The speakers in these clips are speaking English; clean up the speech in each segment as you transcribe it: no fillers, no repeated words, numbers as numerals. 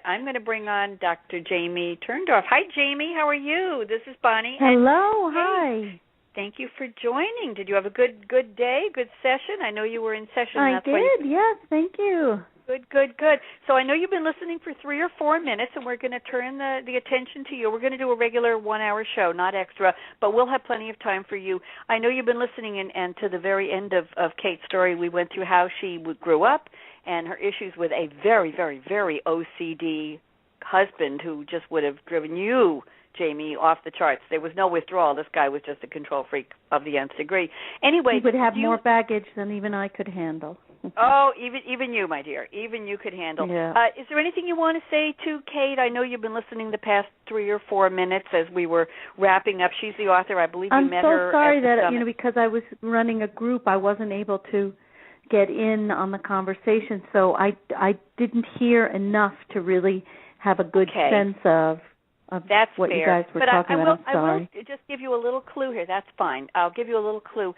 I'm going to bring on Dr. Jamie Turndorf. Hi, Jamie. How are you? This is Bonnie. Hello. Hi. Thank you for joining. Did you have a good day, good session? I know you were in session. I did, yes. Thank you. Good. So I know you've been listening for 3 or 4 minutes, and we're going to turn the attention to you. We're going to do a regular 1-hour show, not extra, but we'll have plenty of time for you. I know you've been listening, and to the very end of Kate's story, we went through how she grew up and her issues with a very, very, very OCD husband who just would have driven you, Jamie, off the charts. There was no withdrawal. This guy was just a control freak of the nth degree. Anyway, he would have more baggage than even I could handle. Oh, even you, my dear. Even you could handle. Yeah. Is there anything you want to say to Kate? I know you've been listening the past 3 or 4 minutes as we were wrapping up. She's the author. I believe you met her. I'm so sorry that, summit. Because I was running a group, I wasn't able to get in on the conversation, so I didn't hear enough to really have a good sense of That's what fair. you guys were talking about. I'm sorry. I will just give you a little clue here. That's fine. I'll give you a little clue.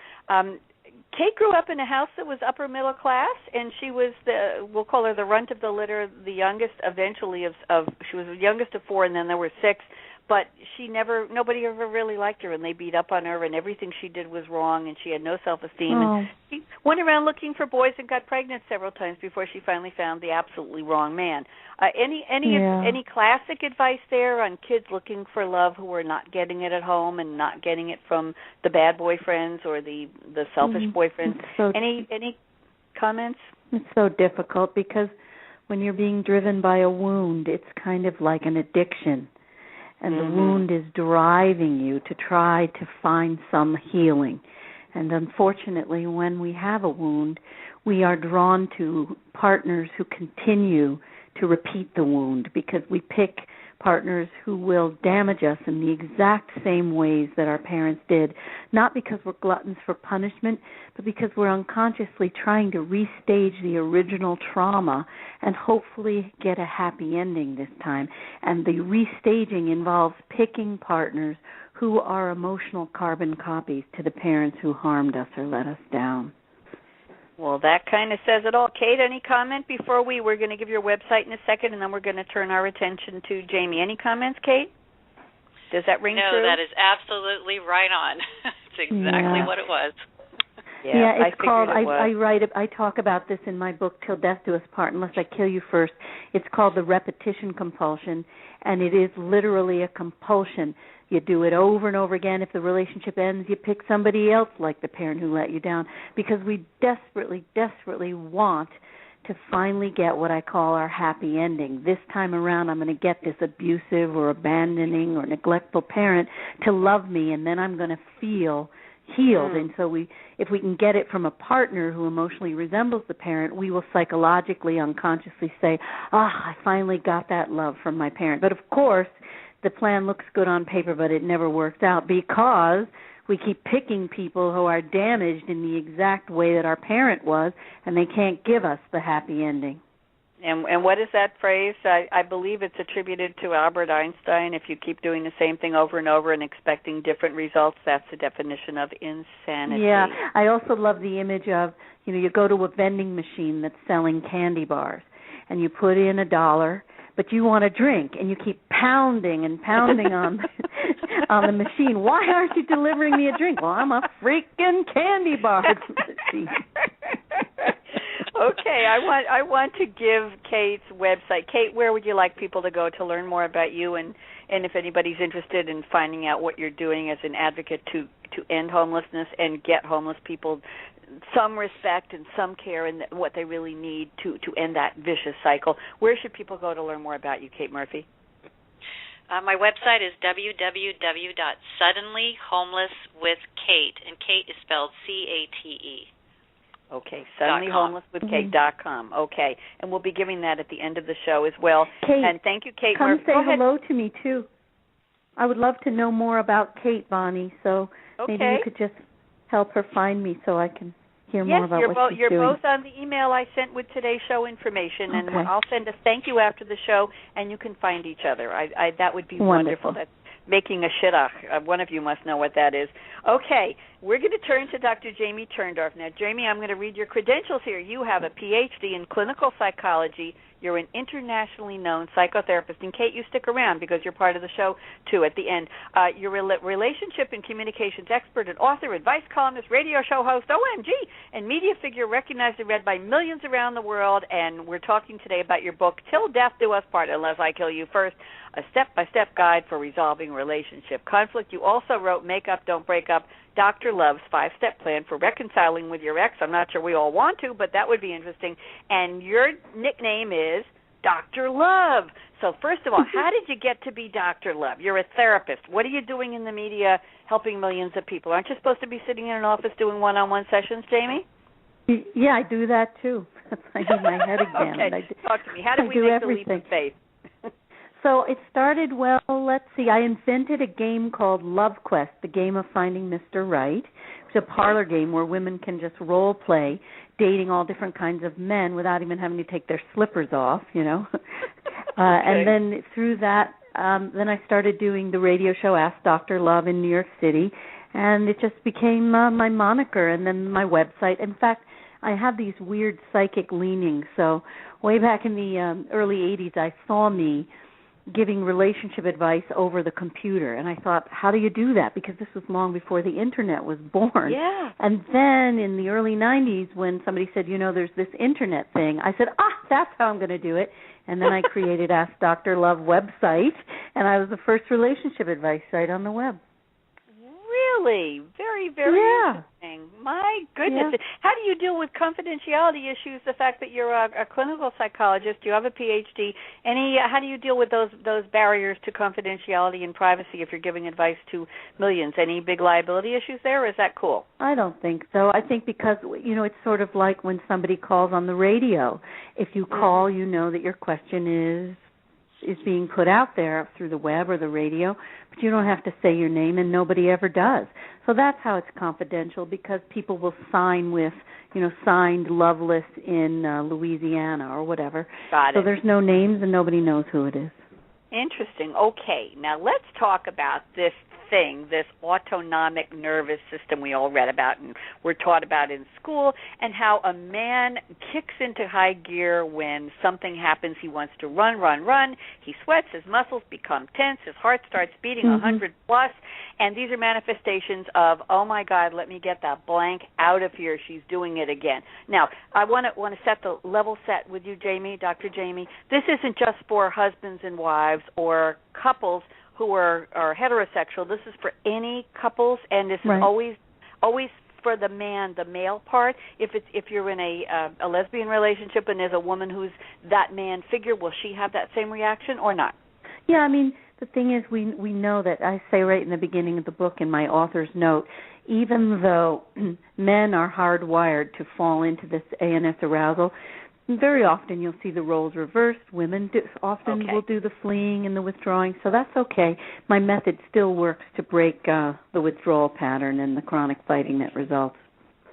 Kate grew up in a house that was upper middle class, and she was we'll call her the runt of the litter, the youngest eventually she was the youngest of 4, and then there were 6. But nobody ever really liked her, and they beat up on her, and everything she did was wrong, and she had no self-esteem. Oh. And she went around looking for boys and got pregnant several times before she finally found the absolutely wrong man. Any classic advice there on kids looking for love who are not getting it at home and not getting it from the bad boyfriends or the selfish boyfriends? Any comments? It's so difficult because when you're being driven by a wound, it's kind of like an addiction. And the wound is driving you to try to find some healing. And unfortunately, when we have a wound, we are drawn to partners who continue to repeat the wound because we pick partners who will damage us in the exact same ways that our parents did, not because we're gluttons for punishment, but because we're unconsciously trying to restage the original trauma and hopefully get a happy ending this time. And the restaging involves picking partners who are emotional carbon copies to the parents who harmed us or let us down. Well, that kind of says it all. Kate, any comment before we're going to give your website in a second, and then we're going to turn our attention to Jamie. Any comments, Kate? Does that ring true? No, that is absolutely right on. It's exactly what it was. Yeah, it's called, I talk about this in my book, Till Death Do Us Part, Unless I Kill You First. It's called the repetition compulsion, and it is literally a compulsion. You do it over and over again. If the relationship ends, you pick somebody else like the parent who let you down, because we desperately, desperately want to finally get what I call our happy ending. This time around, I'm going to get this abusive or abandoning or neglectful parent to love me, and then I'm going to feel healed. And so if we can get it from a partner who emotionally resembles the parent, we will psychologically, unconsciously say, I finally got that love from my parent. But of course, the plan looks good on paper, but it never works out because we keep picking people who are damaged in the exact way that our parent was, and they can't give us the happy ending. And what is that phrase? I believe it's attributed to Albert Einstein. If you keep doing the same thing over and over and expecting different results, that's the definition of insanity. Yeah, I also love the image of, you go to a vending machine that's selling candy bars, and you put in $1, but you want a drink, and you keep pounding and pounding on the machine. Why aren't you delivering me a drink? Well, I'm a freaking candy bar machine. Okay, I want to give Kate's website. Kate, where would you like people to go to learn more about you, and if anybody's interested in finding out what you're doing as an advocate to end homelessness and get homeless people some respect and some care and what they really need to end that vicious cycle? Where should people go to learn more about you, Kate Murphy? My website is www.suddenlyhomelesswithkate, and Kate is spelled C-A-T-E. Okay, suddenlyhomelesswithkate.com. Okay, and we'll be giving that at the end of the show as well. Kate, and thank you, Kate. Come say hello to me, too. I would love to know more about Kate, Bonnie, so maybe you could just help her find me so I can hear more about what she's doing. You're both on the email I sent with today's show information, and I'll send a thank you after the show, and you can find each other. That would be wonderful. That's making a shidduch. One of you must know what that is. Okay, we're going to turn to Dr. Jamie Turndorf. Now, Jamie, I'm going to read your credentials here. You have a Ph.D. in clinical psychology. You're an internationally known psychotherapist. And, Kate, you stick around because you're part of the show, too, at the end. You're a relationship and communications expert and author, advice columnist, radio show host, OMG, and media figure recognized and read by millions around the world. And we're talking today about your book, Till Death Do Us Part, Unless I Kill You First, a step-by-step guide for resolving relationship conflict. You also wrote Make Up, Don't Break Up, Dr. Love's 5-step plan for reconciling with your ex. I'm not sure we all want to, but that would be interesting. And your nickname is Dr. Love. So first of all, how did you get to be Dr. Love? You're a therapist. What are you doing in the media helping millions of people? Aren't you supposed to be sitting in an office doing one-on-one sessions, Jamie? Yeah, I do that too. I need my head examined. Okay, talk to me. How did we make everything. The leap of faith? So it started, let's see, I invented a game called Love Quest, the game of finding Mr. Right. It's a parlor game where women can just role play, dating all different kinds of men without even having to take their slippers off, And then through that, then I started doing the radio show Ask Dr. Love in New York City, and it just became my moniker and then my website. In fact, I have these weird psychic leanings. So way back in the early 80s, I saw me giving relationship advice over the computer, and I thought, how do you do that? Because this was long before the Internet was born. Yeah. And then in the early 90s, when somebody said, there's this Internet thing, I said, that's how I'm going to do it. And then I created Ask Dr. Love website, and I was the first relationship advice site on the web. Really? Very, very interesting. My goodness. Yeah. How do you deal with confidentiality issues, the fact that you're a clinical psychologist, you have a Ph.D., how do you deal with those barriers to confidentiality and privacy if you're giving advice to millions? Any big liability issues there, or is that cool? I don't think so. I think because, it's sort of like when somebody calls on the radio. If you call, you know that your question is being put out there through the web or the radio, but you don't have to say your name, and nobody ever does. So that's how it's confidential, because people will sign with, signed Loveless in Louisiana or whatever. Got it. So there's no names and nobody knows who it is. Interesting. Okay, now let's talk about this autonomic nervous system we all read about and we're taught about in school, and how a man kicks into high gear when something happens. He wants to run. He sweats, his muscles become tense, his heart starts beating 100 plus, and these are manifestations of, oh my God, let me get that blank out of here. She's doing it again. Now, I want to set the level set with you, Jamie, Dr. Jamie. This isn't just for husbands and wives or couples who are heterosexual. This is for any couples, and this is always for the man, the male part. If you're in a lesbian relationship and there's a woman who's that man figure, will she have that same reaction or not? Yeah, I mean, the thing is, we know that, I say right in the beginning of the book in my author's note, even though men are hardwired to fall into this ANS arousal, very often you'll see the roles reversed. Women often will do the fleeing and the withdrawing, so that's okay. My method still works to break the withdrawal pattern and the chronic fighting that results.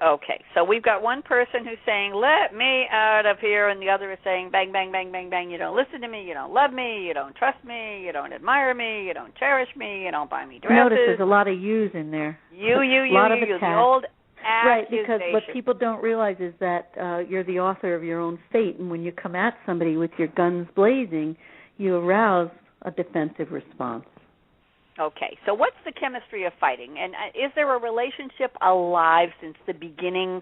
Okay, so we've got one person who's saying, let me out of here, and the other is saying, bang, bang, bang, bang, bang, you don't listen to me, you don't love me, you don't trust me, you don't admire me, you don't cherish me, you don't buy me dresses. Notice there's a lot of yous in there. You, the old right, because what people don't realize is that you're the author of your own fate, and when you come at somebody with your guns blazing, you arouse a defensive response. Okay, so what's the chemistry of fighting? And is there a relationship alive since the beginning,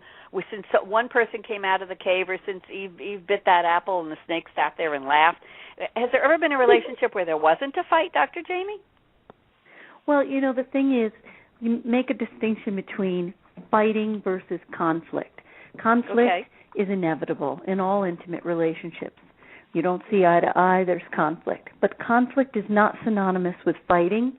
since one person came out of the cave, or since Eve bit that apple and the snake sat there and laughed? Has there ever been a relationship where there wasn't a fight, Dr. Jamie? Well, the thing is, you make a distinction between fighting versus conflict. Conflict is inevitable in all intimate relationships. You don't see eye to eye, there's conflict. But conflict is not synonymous with fighting.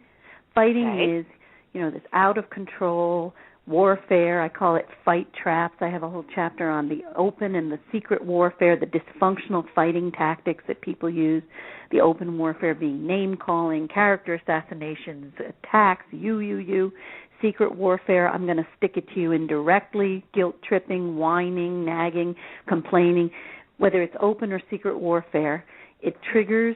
Fighting is, this out-of-control warfare. I call it fight traps. I have a whole chapter on the open and the secret warfare, the dysfunctional fighting tactics that people use, the open warfare being name-calling, character assassinations, attacks, you. Secret warfare, I'm going to stick it to you indirectly, guilt-tripping, whining, nagging, complaining. Whether it's open or secret warfare, it triggers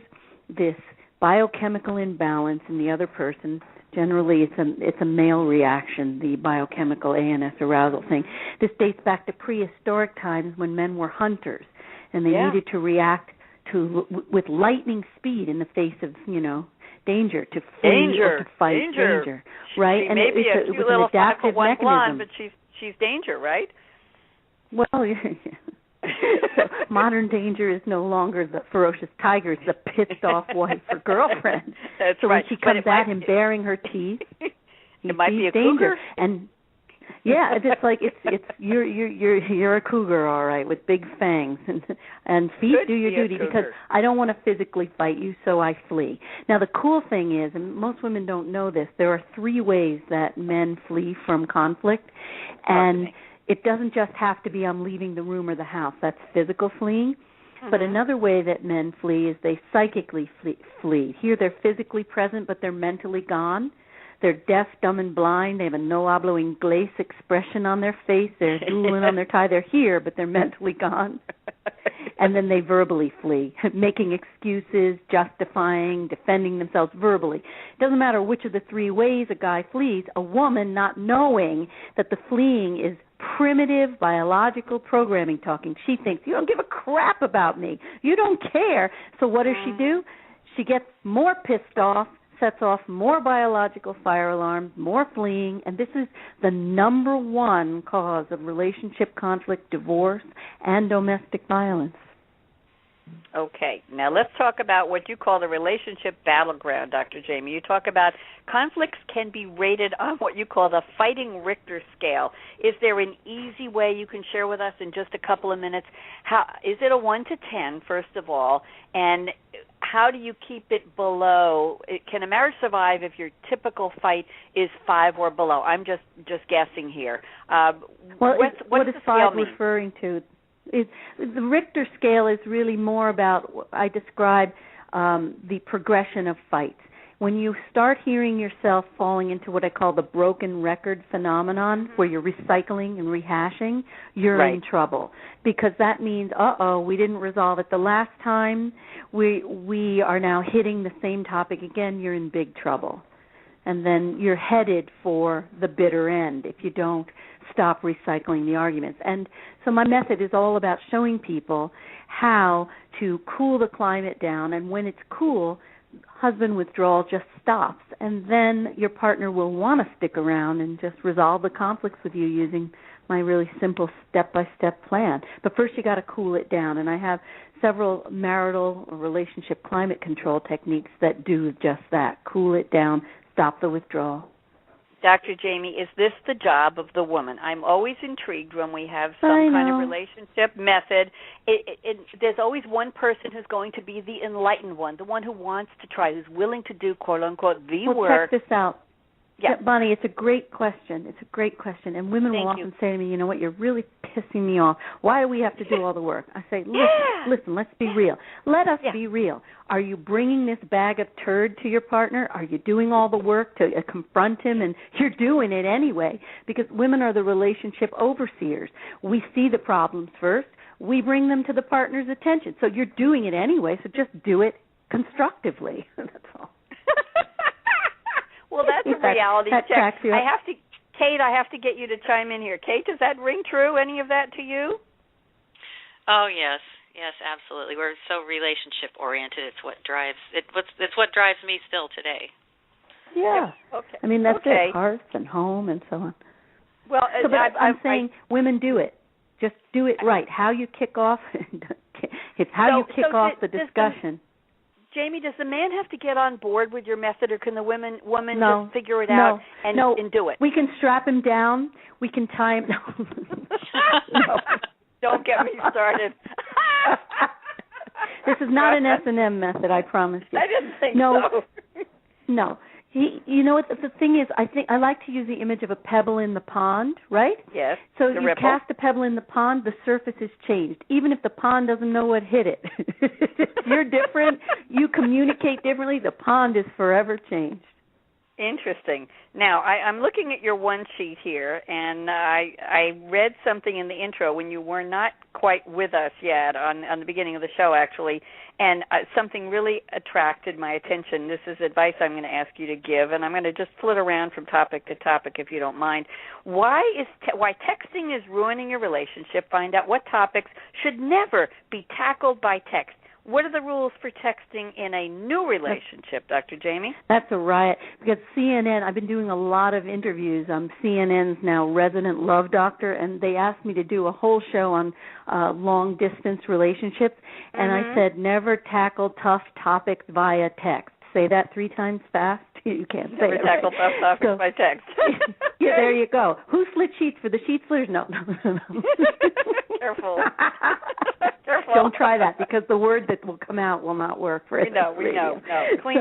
this biochemical imbalance in the other person Generally, it's a male reaction, the biochemical ANS arousal thing. This dates back to prehistoric times when men were hunters, and they needed to react with lightning speed in the face of, danger, to flee or to fight danger, right? She and may be a cute little 5'1" mechanism. blonde, but she's danger, right? Well, so modern danger is no longer the ferocious tiger; it's the pissed-off wife or girlfriend. That's so right. when she comes at him baring her teeth, it might be a danger. cougar. And it's like it's you're a cougar, all right, with big fangs and feet. Could do your duty because I don't want to physically fight you, so I flee. Now the cool thing is, and most women don't know this, there are 3 ways that men flee from conflict, and it doesn't just have to be I'm leaving the room or the house. That's physical fleeing. But another way that men flee is they psychically flee. Here they're physically present, but they're mentally gone. They're deaf, dumb, and blind. They have a no hablo inglés expression on their face. They're drooling on their tie. They're here, but they're mentally gone. And then they verbally flee, making excuses, justifying, defending themselves verbally. It doesn't matter which of the 3 ways a guy flees, a woman not knowing that the fleeing is primitive biological programming talking. She thinks, you don't give a crap about me. You don't care. So what does she do? She gets more pissed off, sets off more biological fire alarms, more fleeing, and this is the number 1 cause of relationship conflict, divorce, and domestic violence. Okay, now let's talk about what you call the relationship battleground, Dr. Jamie. You talk about conflicts can be rated on what you call the fighting Richter scale. Is there an easy way you can share with us in just a couple of minutes? How is it a 1 to 10, first of all, and how do you keep it below? Can a marriage survive if your typical fight is 5 or below? I'm just guessing here. What is 5 referring to? The Richter scale is really more about, I describe the progression of fights. When you start hearing yourself falling into what I call the broken record phenomenon, where you're recycling and rehashing, you're in trouble. Because that means, we didn't resolve it the last time. We are now hitting the same topic again. You're in big trouble. And then you're headed for the bitter end if you don't stop recycling the arguments. And so my method is all about showing people how to cool the climate down, and when it's cool, husband withdrawal just stops, and then your partner will want to stick around and just resolve the conflicts with you using my really simple step-by-step plan. But first you got to cool it down, and I have several marital or relationship climate control techniques that do just that, cool it down, stop the withdrawal. Dr. Jamie, is this the job of the woman? I'm always intrigued when we have some kind of relationship method. There's always one person who's going to be the enlightened one, the one who wants to try, who's willing to do, quote-unquote, the work. Check this out. Yeah. Bonnie, it's a great question. And women will often say to me, you know what, you're really pissing me off. Why do we have to do all the work? I say, listen, let's be real. Let us be real. Are you bringing this bag of turd to your partner? Are you doing all the work to confront him? And you're doing it anyway, because women are the relationship overseers. We see the problems first. We bring them to the partner's attention. So you're doing it anyway, so just do it constructively. That's all. Well, that's a reality check. Kate, I have to get you to chime in here. Kate, does that ring true? Any of that to you? Oh, yes, absolutely. We're so relationship oriented. It's what drives me still today. Yeah. Okay. I mean, that's it. Hearth and home and so on. Well, but I'm saying women do it. Just do it right. How you kick off? It's how you kick off the discussion. Jamie, does the man have to get on board with your method, or can the woman just figure it out and do it? We can strap him down. We can tie him. No. Don't get me started. This is not an S&M method, I promise you. I didn't think so. No. You know what the thing is? I like to use the image of a pebble in the pond, right? Yes. So if you cast a pebble in the pond, the surface is changed, even if the pond doesn't know what hit it. You're different. You communicate differently. The pond is forever changed. Interesting. Now, I'm looking at your one sheet here, and I read something in the intro when you were not quite with us yet on the beginning of the show, actually, and something really attracted my attention. This is advice I'm going to ask you to give, and I'm going to just flit around from topic to topic if you don't mind. Why texting is ruining your relationship? Find out what topics should never be tackled by text. What are the rules for texting in a new relationship, Dr. Jamie? That's a riot, because CNN, I've been doing a lot of interviews. I'm CNN's now resident love doctor, and they asked me to do a whole show on long-distance relationships, and I said never tackle tough topics via text. Say that 3 times fast. You can't say never it. Tackle tough topics by text. Yeah, there you go. Who slit sheets for the sheet slitters? No. Careful. Don't try that, because the word that will come out will not work for it. We know. No. Queen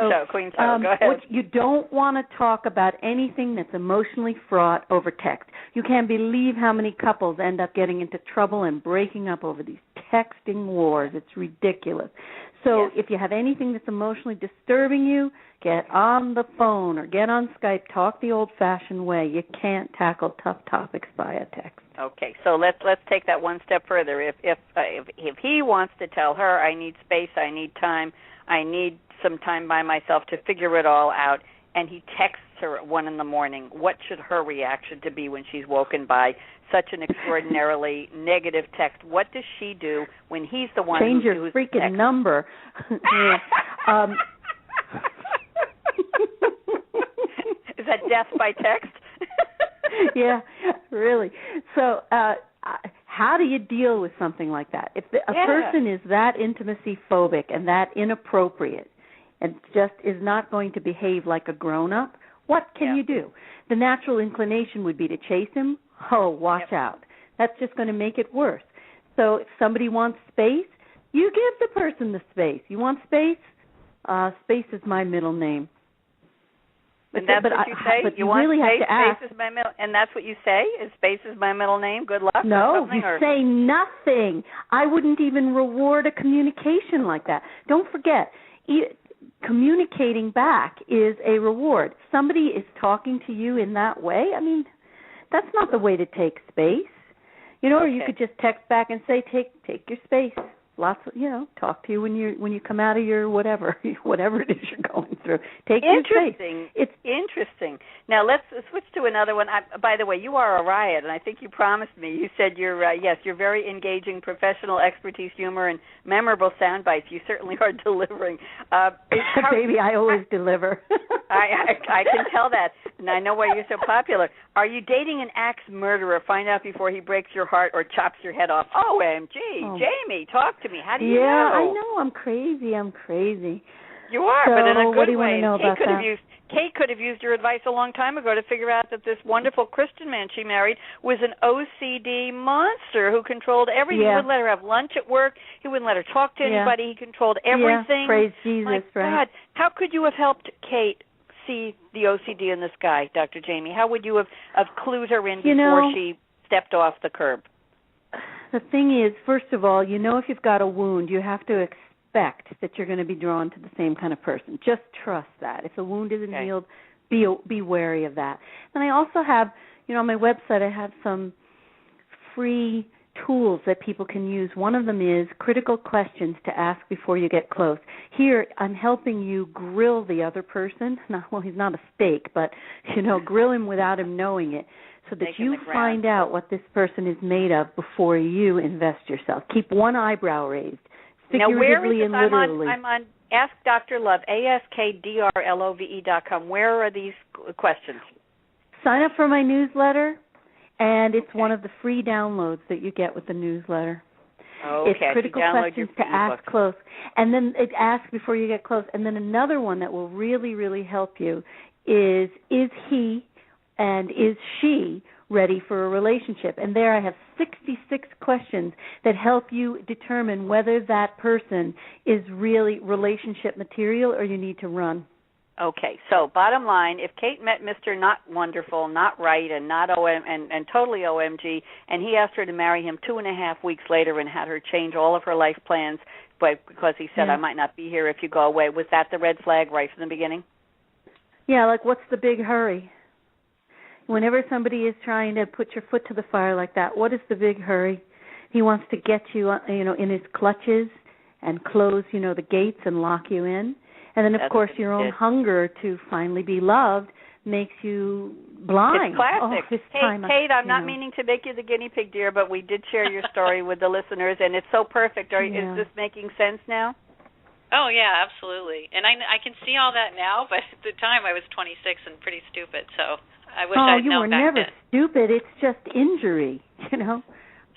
show. Go ahead. You don't want to talk about anything that's emotionally fraught over text. You can't believe how many couples end up getting into trouble and breaking up over these texting wars. It's ridiculous. So if you have anything that's emotionally disturbing you, get on the phone or get on Skype. Talk the old-fashioned way. You can't tackle tough topics via text. Okay, so let's take that one step further. If he wants to tell her, I need space, I need time, I need some time by myself to figure it all out, and he texts her at 1 a.m, what should her reaction to be when she's woken by such an extraordinarily negative text? What does she do when he's the one Change who's your freaking text? number. Is that death by text? Yeah, really. So how do you deal with something like that? If a person is that intimacy phobic and that inappropriate and just is not going to behave like a grown-up, what can you do? The natural inclination would be to chase him. Oh, watch out. That's just going to make it worse. So if somebody wants space, you give the person the space. You want space? Space is my middle name. And that's what you say? But you want really space? have to ask. Space is my middle, and that's what you say? Is space is my middle name? Good luck? No, you say nothing. I wouldn't even reward a communication like that. Don't forget, communicating back is a reward. Somebody is talking to you in that way. I mean, that's not the way to take space. Or you could just text back and say, take your space. Lots of, talk to you when you come out of your whatever it is you're going through. Take your space. It's interesting. Now let's switch to another one. By the way, you are a riot, and I think you promised me. You said you're very engaging, professional expertise, humor, and memorable sound bites. You certainly are delivering. Baby, I always deliver. I can tell that, and I know why you're so popular. Are you dating an axe murderer? Find out before he breaks your heart or chops your head off. OMG, Jamie, talk to me. How do you know? Yeah, I know. I'm crazy. You are, so, but in a what good do you way. Want to know about that? Kate could have used your advice a long time ago to figure out that this wonderful Christian man she married was an OCD monster who controlled everything. Yeah. He wouldn't let her have lunch at work. He wouldn't let her talk to anybody. He controlled everything. Yeah, praise Jesus, My right? God, how could you have helped Kate see the OCD in this guy, Dr. Jamie? How would you have clued her in before she stepped off the curb? The thing is, first of all, if you've got a wound, you have to expect that you're going to be drawn to the same kind of person. Just trust that. If the wound isn't healed, be wary of that. And I also have, on my website, I have some free tools that people can use. One of them is critical questions to ask before you get close. Here, I'm helping you grill the other person. He's not a steak, but, grill him without him knowing it, so that you find out what this person is made of before you invest yourself. Keep one eyebrow raised, figuratively and literally. I'm on Ask Dr. Love, AskDrLove.com. Where are these questions? Sign up for my newsletter, and it's one of the free downloads that you get with the newsletter. Okay. It's critical questions to ask close. And then it asks before you get close. And then another one that will really, really help you is he and is she ready for a relationship? And there I have 66 questions that help you determine whether that person is really relationship material or you need to run. Okay, so bottom line, if Kate met Mr. Not Wonderful, Not Right, and not and totally OMG, and he asked her to marry him 2.5 weeks later and had her change all of her life plans because he said, I might not be here if you go away, was that the red flag right from the beginning? Yeah, like what's the big hurry? Whenever somebody is trying to put your foot to the fire like that, what is the big hurry? He wants to get you, in his clutches and close, the gates and lock you in. And then, of course, your own hunger to finally be loved makes you blind. It's classic. Kate, I'm not meaning meaning to make you the guinea pig, dear, but we did share your story with the listeners, and it's so perfect. Is this making sense now? Oh, yeah, absolutely. And I can see all that now, but at the time I was 26 and pretty stupid, so I wish I'd known back then. Oh, you were never stupid. It's just injury,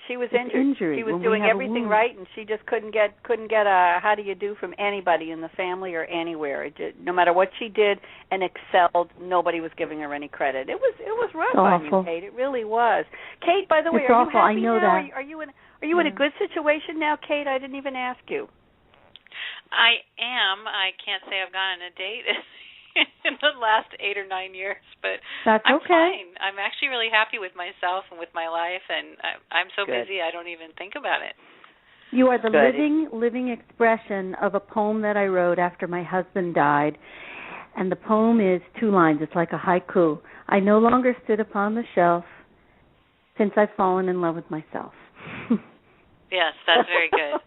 She was injured. She was doing everything right, and she just couldn't get a how do you do from anybody in the family or anywhere. No matter what she did and excelled, nobody was giving her any credit. It was rough on you, Kate. It really was. Kate, by the way, are you happy I know now? That. Are you in a good situation now, Kate? I didn't even ask you. I am. I can't say I've gone on a date in the last 8 or 9 years, but I'm fine. I'm actually really happy with myself and with my life, and I'm so busy I don't even think about it. You are the living expression of a poem that I wrote after my husband died, and the poem is 2 lines. It's like a haiku. I no longer sit upon the shelf since I've fallen in love with myself. Yes, that's very good.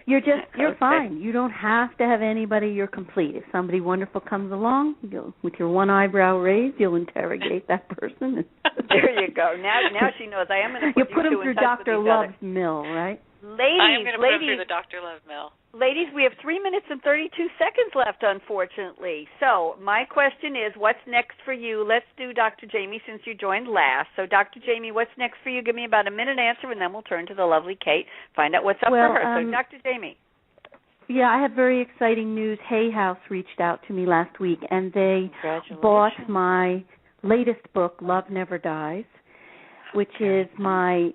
You're fine. You don't have to have anybody. You're complete. If somebody wonderful comes along, with your one eyebrow raised, you'll interrogate that person. There you go. Now she knows. I am going to put them through Dr. Love's mill, right? I am going to put them through the Dr. Love mill. Ladies, we have 3 minutes and 32 seconds left, unfortunately. So my question is, what's next for you? Let's do Dr. Jamie since you joined last. So, Dr. Jamie, what's next for you? Give me about a minute answer, and then we'll turn to the lovely Kate, find out what's up for her. So, Dr. Jamie. Yeah, I have very exciting news. Hay House reached out to me last week, and they bought my latest book, Love Never Dies, which is my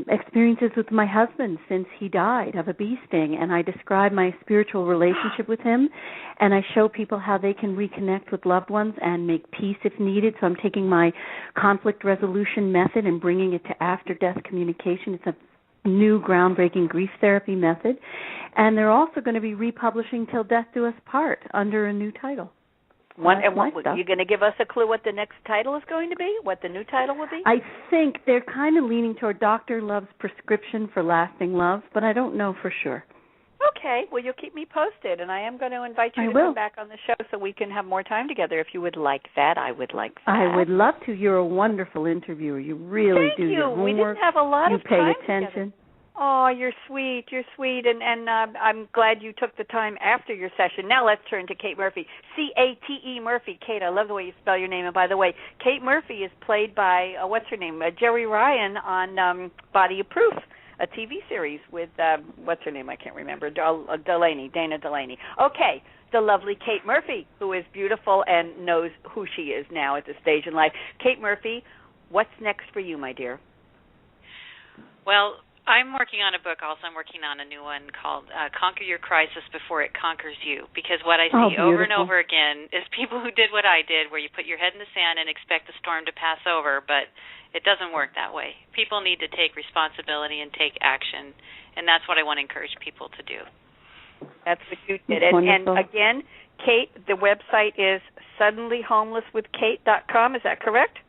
experiences with my husband since he died of a bee sting, and I describe my spiritual relationship with him, and I show people how they can reconnect with loved ones and make peace if needed. So I'm taking my conflict resolution method and bringing it to after-death communication. It's a new groundbreaking grief therapy method, and they're also going to be republishing Till Death Do Us Part under a new title. You're going to give us a clue what the next title is going to be? What the new title will be? I think they're kind of leaning toward Dr. Love's Prescription for Lasting Love, but I don't know for sure. Okay. Well, you'll keep me posted, and I am going to invite you to come back on the show so we can have more time together. If you would like that, I would like that. I would love to. You're a wonderful interviewer. You really do your homework. We didn't have a lot of time together. You pay attention. Oh, you're sweet, and I'm glad you took the time after your session. Now let's turn to Kate Murphy, C-A-T-E Murphy. Kate, I love the way you spell your name. And by the way, Kate Murphy is played by, what's her name, Jerry Ryan on Body of Proof, a TV series with, what's her name, I can't remember, Dana Delaney. Okay, the lovely Kate Murphy, who is beautiful and knows who she is now at this stage in life. Kate Murphy, what's next for you, my dear? Well, I'm working on a book also. I'm working on a new one called Conquer Your Crisis Before It Conquers You, because what I see over and over again is people who did what I did, where you put your head in the sand and expect the storm to pass over, but it doesn't work that way. People need to take responsibility and take action, and that's what I want to encourage people to do. That's what you did. And again, Kate, the website is suddenlyhomelesswithkate.com. Is that correct?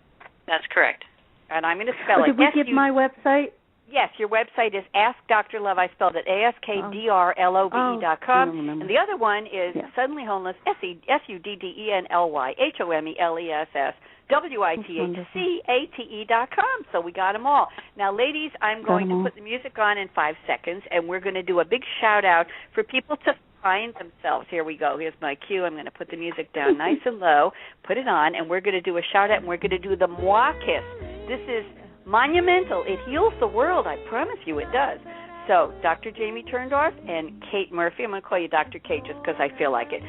That's correct. And I'm going to spell it. Did we give my website? Yes, your website is Ask Dr. Love. I spelled it AskDrLove.com. And the other one is Suddenly Homeless, SUDDENLYHOMELESS.WITHCATE.com. So we got them all. Now, ladies, I'm going to put the music on in 5 seconds, and we're going to do a big shout-out for people to find themselves. Here we go. Here's my cue. I'm going to put the music down nice and low, put it on, and we're going to do a shout-out, and we're going to do the moi kiss. This is monumental. It heals the world. I promise you it does. So, Dr. Jamie Turndorf and Kate Murphy. I'm going to call you Dr. Kate just because I feel like it.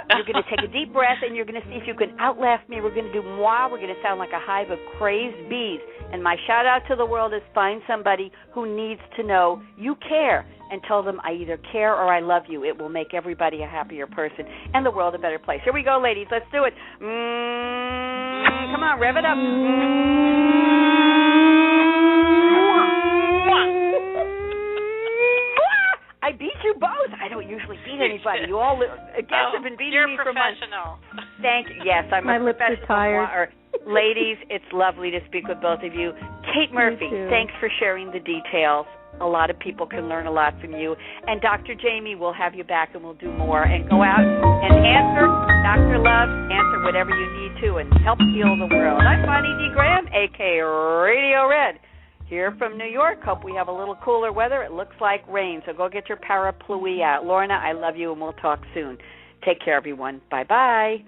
You're going to take a deep breath, and you're going to see if you can outlaugh me. We're going to do moi. We're going to sound like a hive of crazed bees. And my shout-out to the world is find somebody who needs to know you care and tell them I either care or I love you. It will make everybody a happier person and the world a better place. Here we go, ladies. Let's do it. Come on, rev it up. I beat you both. I don't usually beat anybody. You all guests have been beating me for months. You're professional. Thank you. Yes, I'm My a lips professional. are tired. Ladies, it's lovely to speak with both of you. Kate Murphy, thanks for sharing the details. A lot of people can learn a lot from you. And Dr. Jamie, we'll have you back and we'll do more. And go out and answer, Dr. Love, answer whatever you need to and help heal the world. I'm Bonnie D. Graham, akaRadioRed, here from New York. Hope we have a little cooler weather. It looks like rain, so go get your parapluie out. Lorna, I love you, and we'll talk soon. Take care, everyone. Bye-bye.